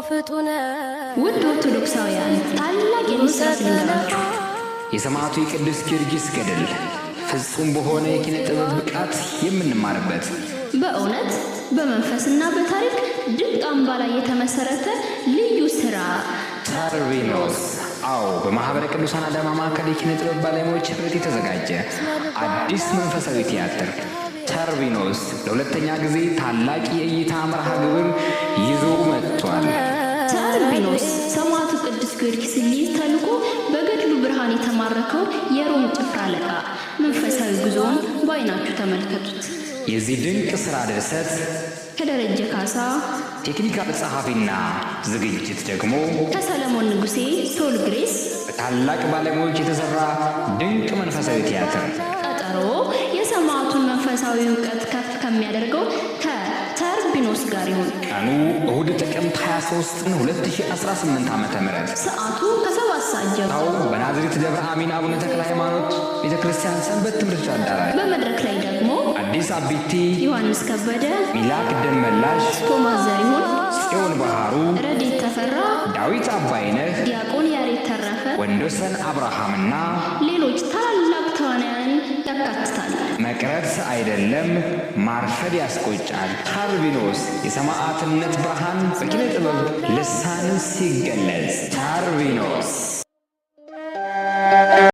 ፍጡነ ውድ ኦርቶዶክሳውያን ታላቅ የምስራች ልንገራችሁ። የሰማዕቱ የቅዱስ ጊዮርጊስ ገድል ፍጹም በሆነ የኪነ ጥበብ ብቃት የምንማርበት በእውነት በመንፈስና በታሪክ ድንቅ አምባ ላይ የተመሰረተ ልዩ ሥራ ተርቢኖስ። አዎ በማኅበረ ቅዱሳን አዳማ ማዕከል የኪነ ጥበብ ባለሙያዎች ኅብረት የተዘጋጀ አዲስ መንፈሳዊ ቲያትር ተርቢኖስ ለሁለተኛ ጊዜ ታላቅ የእይታ መርሃ ግብር ይዞ መጥቷል። ተርቢኖስ ሰማዕቱ ቅዱስ ጊዮርጊስ ሊይዝ ተልኮ በገድሉ ብርሃን የተማረከው የሮም ጭፍራ አለቃ መንፈሳዊ ጉዞውን በዓይናችሁ ተመልከቱት። የዚህ ድንቅ ሥራ ድርሰት ከደረጀ ካሳ፣ ቴክኒካል ጸሐፊና ዝግጅት ደግሞ ከሰለሞን ንጉሴ ሶል ግሬስ በታላቅ ባለሙያዎች የተሠራ ድንቅ መንፈሳዊ ቲያትር ቀጠሮ የሰማዕቱን መንፈሳዊ ዕውቀት ከፍ ከሚያደርገው ከተርቢኖስ ጋር ይሁን። ቀኑ እሁድ ጥቅምት 23 2018 ዓ.ም ሰዓቱ ከ7 ሰዓት ጀምሮ በናዝሬት ደብረ አሚን አቡነ ተክለ ሃይማኖት ቤተ ክርስቲያን ሰንበት ትምህርት አዳራሽ። በመድረክ ላይ ደግሞ አዲስ አቢቲ፣ ዮሐንስ ከበደ፣ ሚላክ ደመላሽ፣ ቶማስ ዘሪሁን፣ ጽዮን ባህሩ፣ ረድኤት ተፈራ፣ ዳዊት አባይነህ፣ ዲያቆን ያሬድ ተረፈ፣ ወንዶሰን አብርሃምና ሌሎች ታላላቅ ተዋናያን ያካትታል። መቅረት አይደለም ማርፈድ ያስቆጫል። ተርቢኖስ የሰማዕትነት ብርሃን በኪነ ጥበብ ልሳን ሲገለጽ ተርቢኖስ